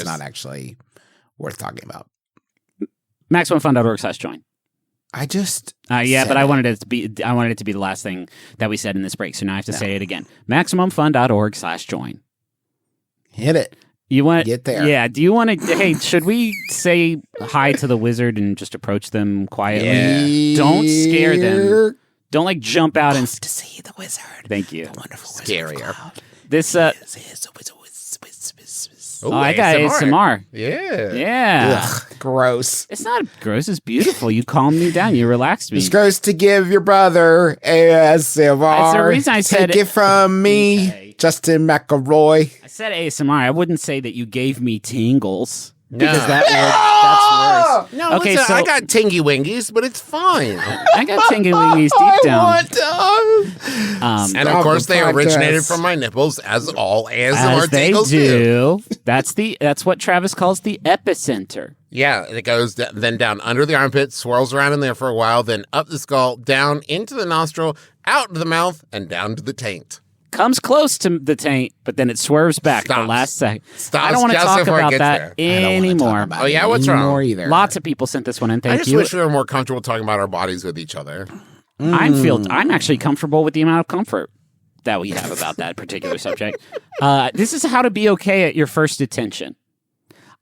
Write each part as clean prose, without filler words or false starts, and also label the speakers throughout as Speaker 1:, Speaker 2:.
Speaker 1: it's not actually worth talking about.
Speaker 2: MaximumFun.org/join.
Speaker 1: I just
Speaker 2: but I wanted it to be the last thing that we said in this break, so now I have to say it again. MaximumFun.org/join.
Speaker 1: Hit it.
Speaker 2: You want
Speaker 1: get there?
Speaker 2: Yeah. Do you want to? Hey, should we say hi to the wizard and just approach them quietly?
Speaker 1: Yeah.
Speaker 2: Don't scare them. Don't like jump out and
Speaker 1: to see the wizard.
Speaker 2: Thank you.
Speaker 1: The wonderful
Speaker 3: Scarier.
Speaker 2: This
Speaker 3: Ooh,
Speaker 2: I got ASMR. Yeah.
Speaker 1: Ugh, gross.
Speaker 2: It's not gross. It's beautiful. You calmed me down. You relaxed me.
Speaker 1: It's gross to give your brother ASMR.
Speaker 2: That's the reason I said
Speaker 1: Take it from me,
Speaker 2: Okay.
Speaker 1: Justin McElroy.
Speaker 2: I said ASMR. I wouldn't say that you gave me tingles.
Speaker 3: No.
Speaker 2: Because that's worse.
Speaker 3: No,
Speaker 2: Okay,
Speaker 3: listen,
Speaker 2: so-
Speaker 3: I got tingy wingies, but it's fine.
Speaker 2: I got tingly wingies deep down.
Speaker 3: And of course, they originated from my nipples, as all ASMR
Speaker 2: As they
Speaker 3: tingles do.
Speaker 2: That's what Travis calls the epicenter.
Speaker 3: Yeah, it goes then down under the armpit, swirls around in there for a while, then up the skull, down into the nostril, out to the mouth, and down to the taint.
Speaker 2: Comes close to the taint, but then it swerves back the
Speaker 3: Stops.
Speaker 2: last second.
Speaker 3: Stops
Speaker 2: I don't want to
Speaker 3: just
Speaker 2: talk
Speaker 3: before it
Speaker 2: about
Speaker 3: gets
Speaker 2: that
Speaker 3: there.
Speaker 1: I don't wanna
Speaker 2: anymore.
Speaker 1: talk about
Speaker 3: Oh, yeah?
Speaker 1: it
Speaker 3: What's wrong?
Speaker 1: anymore Either.
Speaker 2: Lots of people sent this one in.
Speaker 3: I
Speaker 2: Thank
Speaker 3: just
Speaker 2: you.
Speaker 3: wish we were more comfortable talking about our bodies with each other.
Speaker 2: I'm actually comfortable with the amount of comfort that we have about that particular subject. This is how to be okay at your first detention.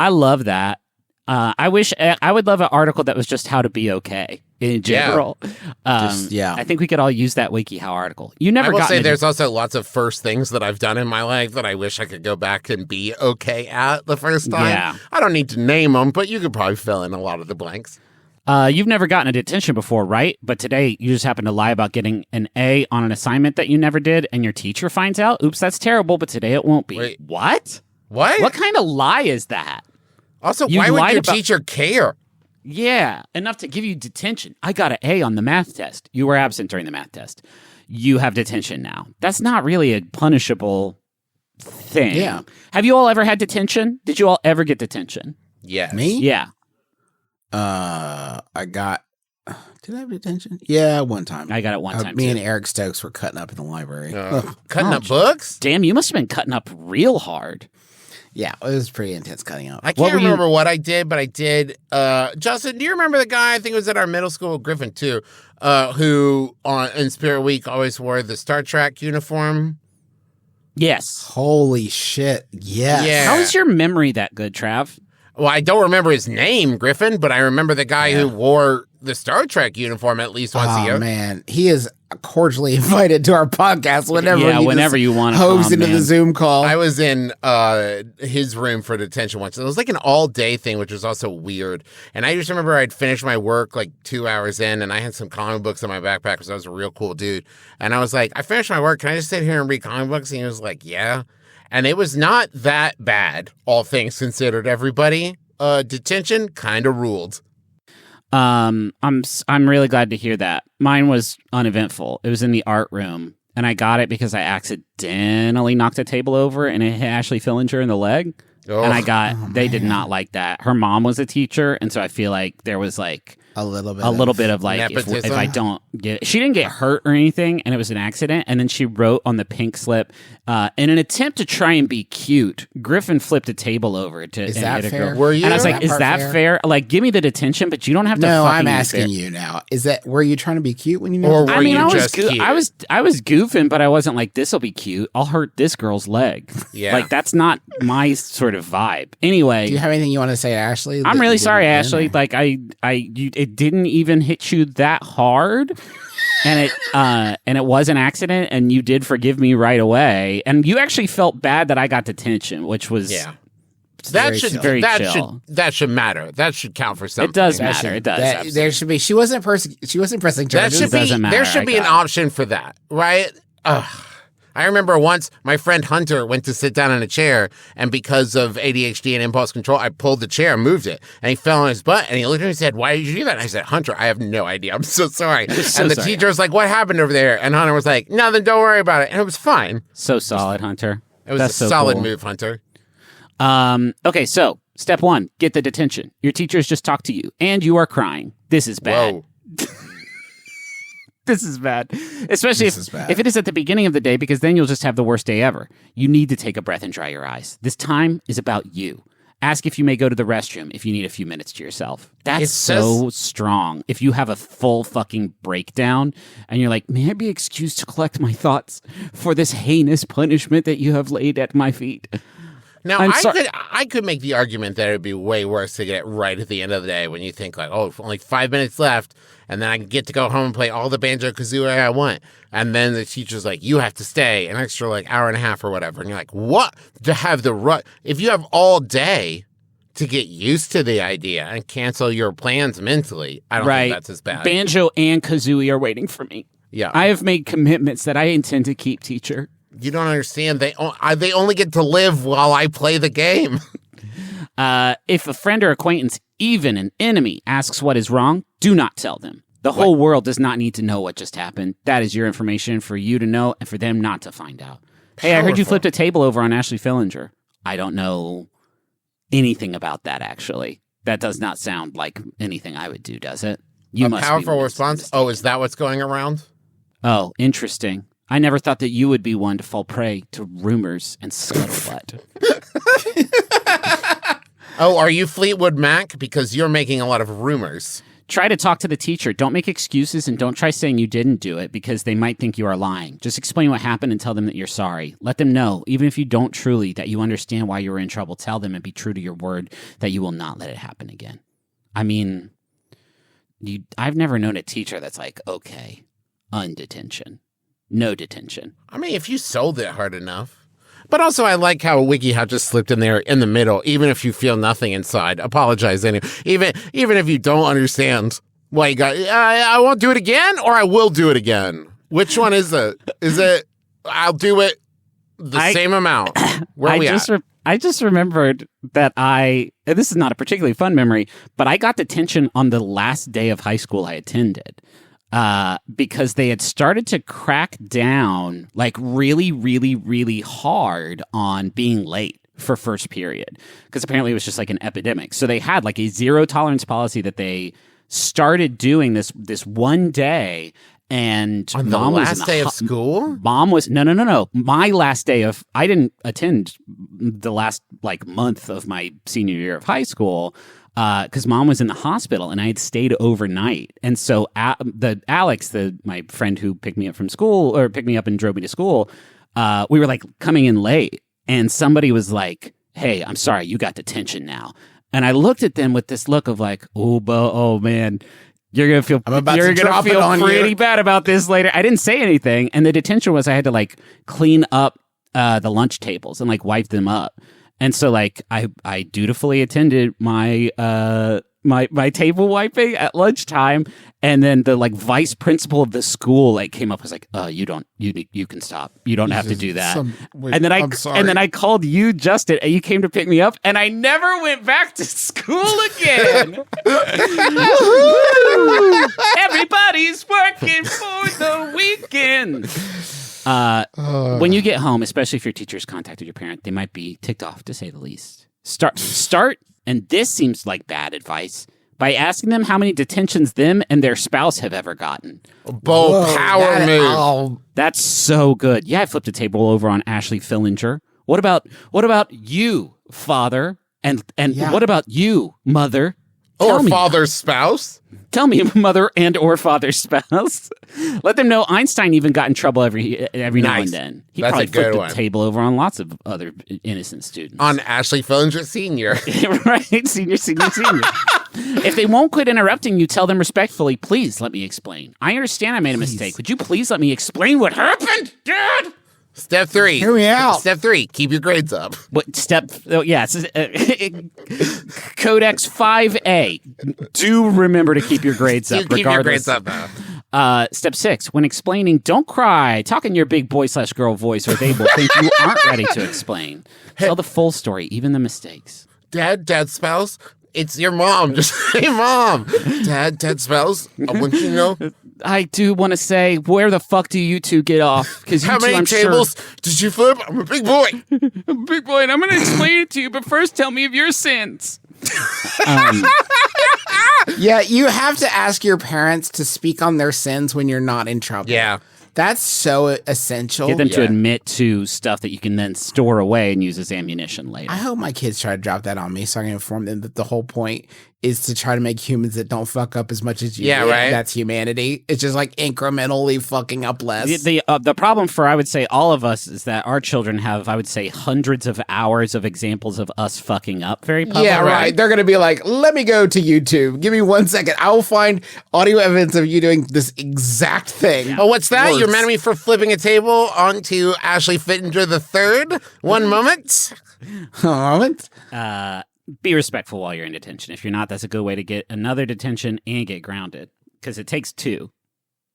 Speaker 2: I love that. I would love an article that was just how to be okay in general. I think we could all use that WikiHow article. You never
Speaker 3: I will
Speaker 2: got
Speaker 3: say there's also lots of first things that I've done in my life that I wish I could go back and be okay at the first time.
Speaker 2: Yeah.
Speaker 3: I don't need to name them, but you could probably fill in a lot of the blanks.
Speaker 2: You've never gotten a detention before, right? But today you just happen to lie about getting an A on an assignment that you never did, and your teacher finds out. Oops, that's terrible, but today it won't be.
Speaker 3: Wait.
Speaker 2: What?
Speaker 3: What?
Speaker 2: What kind of lie is that?
Speaker 3: Also,
Speaker 2: You
Speaker 3: why would
Speaker 2: lied
Speaker 3: your
Speaker 2: about-
Speaker 3: teacher care?
Speaker 2: Yeah, enough to give you detention. I got an A on the math test. You were absent during the math test. You have detention now. That's not really a punishable thing.
Speaker 1: Yeah.
Speaker 2: Have you all ever had detention? Did you all ever get detention?
Speaker 3: Yes.
Speaker 1: Me?
Speaker 2: Yeah.
Speaker 1: I got. Did I have detention? Yeah, one time.
Speaker 2: I got it one time,
Speaker 1: Me
Speaker 2: too.
Speaker 1: and Eric Stokes were cutting up in the library.
Speaker 3: Cutting up books?
Speaker 2: Damn, you must have been cutting up real hard.
Speaker 1: Yeah, it was pretty intense cutting up.
Speaker 3: I can't remember what I did, but I did. Justin, do you remember the guy, I think it was at our middle school, Griffin too, who in Spirit Week always wore the Star Trek uniform?
Speaker 2: Yes.
Speaker 1: Holy shit! Yes.
Speaker 3: Yeah.
Speaker 2: How is your memory that good, Trav?
Speaker 3: Well, I don't remember his name, Griffin, but I remember the guy who wore the Star Trek uniform at least once a year.
Speaker 1: Oh man, he is cordially invited to our podcast whenever
Speaker 2: you want to
Speaker 1: hose
Speaker 2: come,
Speaker 1: into the
Speaker 2: man.
Speaker 1: Zoom call.
Speaker 3: I was in his room for detention once. It was like an all-day thing, which was also weird. And I just remember I'd finished my work like 2 hours in, and I had some comic books in my backpack because I was a real cool dude. And I was like, I finished my work. Can I just sit here and read comic books? And he was like, yeah. And it was not that bad, all things considered, everybody. Detention kind of ruled.
Speaker 2: I'm really glad to hear that. Mine was uneventful. It was in the art room, and I got it because I accidentally knocked a table over and it hit Ashley Fillinger in the leg.
Speaker 3: Oh.
Speaker 2: And they did not like that. Her mom was a teacher, and so I feel like there was like
Speaker 1: a little bit
Speaker 2: of like if
Speaker 3: nepotism.
Speaker 2: I don't get, she didn't get hurt or anything, and it was an accident. And then she wrote on the pink slip, in an attempt to try and be cute, Griffin flipped a table over to
Speaker 1: Is
Speaker 2: and
Speaker 1: that
Speaker 2: hit a
Speaker 1: fair?
Speaker 2: girl.
Speaker 3: Were you?
Speaker 2: And I was
Speaker 1: Is
Speaker 2: like,
Speaker 1: that
Speaker 2: is
Speaker 1: part
Speaker 2: that fair? Like, give me the detention, but you don't have to.
Speaker 1: No,
Speaker 2: fucking
Speaker 1: I'm
Speaker 2: be
Speaker 1: asking
Speaker 2: fair.
Speaker 1: you now. Were you trying to be cute when you know?
Speaker 3: Or were
Speaker 2: I mean,
Speaker 3: you
Speaker 2: I was
Speaker 3: just cute?
Speaker 2: I was goofing, but I wasn't like, this will be cute. I'll hurt this girl's leg.
Speaker 3: Yeah.
Speaker 2: Like, that's not my sort of vibe. Anyway,
Speaker 1: Do you have anything you want to say to Ashley?
Speaker 2: I'm
Speaker 1: that
Speaker 2: really
Speaker 1: you
Speaker 2: sorry,
Speaker 1: didn't
Speaker 2: Ashley.
Speaker 1: then?
Speaker 2: Like, it didn't even hit you that hard. And it was an accident, and you did forgive me right away. And you actually felt bad that I got detention, which was
Speaker 3: That should
Speaker 2: very chill.
Speaker 3: that should matter. That should count for something.
Speaker 2: It does
Speaker 1: That
Speaker 2: matter.
Speaker 1: should-
Speaker 2: it does.
Speaker 1: that-
Speaker 2: absolutely.
Speaker 1: there should be. She wasn't pressing
Speaker 3: That
Speaker 1: charges.
Speaker 3: should be.
Speaker 2: doesn't matter.
Speaker 3: There should
Speaker 2: I
Speaker 3: be an
Speaker 2: got it.
Speaker 3: option for that, right? I remember once my friend Hunter went to sit down in a chair, and because of ADHD and impulse control, I pulled the chair and moved it, and he fell on his butt, and he looked at me and said, "Why did you do that?" And I said, "Hunter, I have no idea. I'm so sorry."
Speaker 2: so
Speaker 3: and the
Speaker 2: sorry.
Speaker 3: teacher was like, "What happened over there?" And Hunter was like, "Nothing. Don't worry about it." And it was fine.
Speaker 2: So solid, Hunter.
Speaker 3: It was
Speaker 2: That's
Speaker 3: a
Speaker 2: so
Speaker 3: solid
Speaker 2: cool.
Speaker 3: move, Hunter.
Speaker 2: Okay, so step 1, get the detention. Your teacher has just talked to you, and you are crying. This is bad.
Speaker 3: Whoa.
Speaker 2: This is bad. Especially
Speaker 1: This is bad.
Speaker 2: if it is at the beginning of the day, because then you'll just have the worst day ever. You need to take a breath and dry your eyes. This time is about you. Ask if you may go to the restroom if you need a few minutes to yourself. That's so strong. If you have a full fucking breakdown and you're like, may I be excused to collect my thoughts for this heinous punishment that you have laid at my feet?
Speaker 3: Now, I could make the argument that it would be way worse to get it right at the end of the day when you think like, oh, only 5 minutes left, and then I can get to go home and play all the Banjo-Kazooie I want. And then the teacher's like, you have to stay an extra like hour and a half or whatever. And you're like, what? To have if you have all day to get used to the idea and cancel your plans mentally, I don't think that's as bad.
Speaker 2: Banjo and Kazooie are waiting for me.
Speaker 3: Yeah.
Speaker 2: I have made commitments that I intend to keep, teacher.
Speaker 3: You don't understand. They only get to live while I play the game.
Speaker 2: If a friend or acquaintance, even an enemy, asks what is wrong, do not tell them. The whole world does not need to know what just happened. That is your information for you to know and for them not to find out. Hey, I heard you flipped a table over on Ashley Fillinger. I don't know anything about that, actually. That does not sound like anything I would do, does it?
Speaker 3: You must powerful response? Oh, is that what's going around?
Speaker 2: Oh, interesting. I never thought that you would be one to fall prey to rumors and scuttlebutt.
Speaker 3: Oh, are you Fleetwood Mac? Because you're making a lot of rumors.
Speaker 2: Try to talk to the teacher. Don't make excuses and don't try saying you didn't do it because they might think you are lying. Just explain what happened and tell them that you're sorry. Let them know, even if you don't truly, that you understand why you were in trouble. Tell them and be true to your word that you will not let it happen again. I mean, I've never known a teacher that's like, okay, undetention. No detention.
Speaker 3: I mean, if you sold it hard enough. But also, I like how WikiHow just slipped in there in the middle. Even if you feel nothing inside, apologize anyway. Even if you don't understand why you got, I won't do it again, or I will do it again. Which one is it? Is it I'll do it the same amount? Where are we at?
Speaker 2: I just remembered that this is not a particularly fun memory, but I got detention on the last day of high school I attended. Because they had started to crack down like really, really, really hard on being late for first period. Because apparently it was just like an epidemic. So they had like a zero tolerance policy that they started doing this one day. And
Speaker 3: on the last day of school?
Speaker 2: Mom was no. My last day I didn't attend the last like month of my senior year of high school. Because Mom was in the hospital and I had stayed overnight. And so Alex, my friend who picked me up from school or picked me up and drove me to school, we were like coming in late and somebody was like, hey, I'm sorry, you got detention now. And I looked at them with this look of like, oh man, you're going to feel pretty bad about this later. I didn't say anything. And the detention was I had to like clean up the lunch tables and like wipe them up. And so, like, I dutifully attended my my table wiping at lunchtime, and then the like vice principal of the school like came up and was like, you can stop. You don't have to do that. And then I called you, Justin, and you came to pick me up, and I never went back to school again. Everybody's working for the weekend. When you get home, especially if your teacher's contacted your parent, they might be ticked off, to say the least. Start, and this seems like bad advice, by asking them how many detentions them and their spouse have ever gotten.
Speaker 3: Power move.
Speaker 2: That's so good. Yeah, I flipped a table over on Ashley Fillinger. What about you, father? And what about you, mother?
Speaker 3: Or father's spouse?
Speaker 2: Tell me, mother and or father's spouse. Let them know Einstein even got in trouble every now and then. He
Speaker 3: That's
Speaker 2: probably flipped
Speaker 3: one.
Speaker 2: the table over on lots of other innocent students.
Speaker 3: On Ashley Fillinger Sr.
Speaker 2: Right, senior. If they won't quit interrupting you, tell them respectfully, please let me explain. I understand I made a mistake. Would you please let me explain what happened, Dad?
Speaker 3: Step 3.
Speaker 1: Hear me out.
Speaker 3: Step 3. Keep your grades up.
Speaker 2: What step? Oh, yeah. Codex 5A. Do remember to keep your grades up, regardless.
Speaker 3: Keep your grades up.
Speaker 2: Step 6. When explaining, don't cry. Talk in your big boy/girl voice, or they will think you aren't ready to explain. Tell the full story, even the mistakes.
Speaker 3: Dad's spouse. It's your mom. Just say mom. Dad's spouse. I want you to know.
Speaker 2: I do want to say, where the fuck do you two get off? Because
Speaker 3: how many tables did you flip? I'm a big boy.
Speaker 2: I'm a big boy, and I'm going to explain it to you. But first, tell me of your sins.
Speaker 1: Yeah, you have to ask your parents to speak on their sins when you're not in trouble.
Speaker 3: Yeah.
Speaker 1: That's so essential.
Speaker 2: Get them to admit to stuff that you can then store away and use as ammunition later.
Speaker 1: I hope my kids try to drop that on me so I can inform them that the whole point is to try to make humans that don't fuck up as much as you do.
Speaker 3: Right.
Speaker 1: That's humanity. It's just like incrementally fucking up less.
Speaker 2: The problem for, I would say, all of us is that our children have, I would say, hundreds of hours of examples of us fucking up very publicly.
Speaker 1: Yeah, right. They're going to be like, let me go to YouTube. Give me 1 second. I will find audio evidence of you doing this exact thing.
Speaker 3: Oh, what's that? You're mad at me for flipping a table onto Ashley Fittinger III? One moment.
Speaker 2: Be respectful while you're in detention. If you're not, that's a good way to get another detention and get grounded. Because it takes 2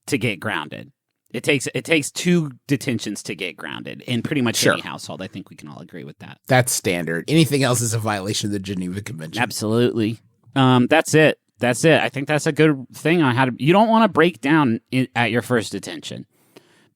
Speaker 2: to get grounded. It takes 2 detentions to get grounded in pretty much any household. I think we can all agree with that.
Speaker 1: That's standard. Anything else is a violation of the Geneva Convention.
Speaker 2: Absolutely. That's it. I think that's a good thing on how to. You don't want to break down at your first detention.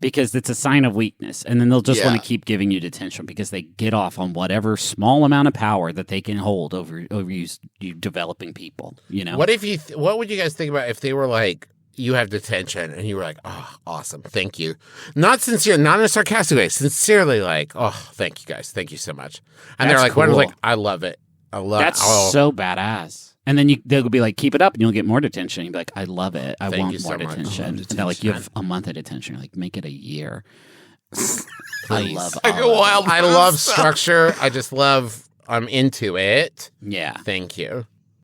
Speaker 2: Because it's a sign of weakness, and then they'll just want to keep giving you detention because they get off on whatever small amount of power that they can hold over you developing people. You know,
Speaker 3: what would you guys think about if they were like, you have detention, and you were like, oh, awesome, thank you, not sincere, not in a sarcastic way, sincerely like, oh, thank you guys, thank you so much, and they're like, cool. Like, I love it,
Speaker 2: that's so badass. And then they'll be like, keep it up, and you'll get more detention. You'll be like, I love it. I want more detention. And they're like, you have a month of detention. You're like, make it a year. I love structure. I'm into it. Yeah.
Speaker 3: Thank you.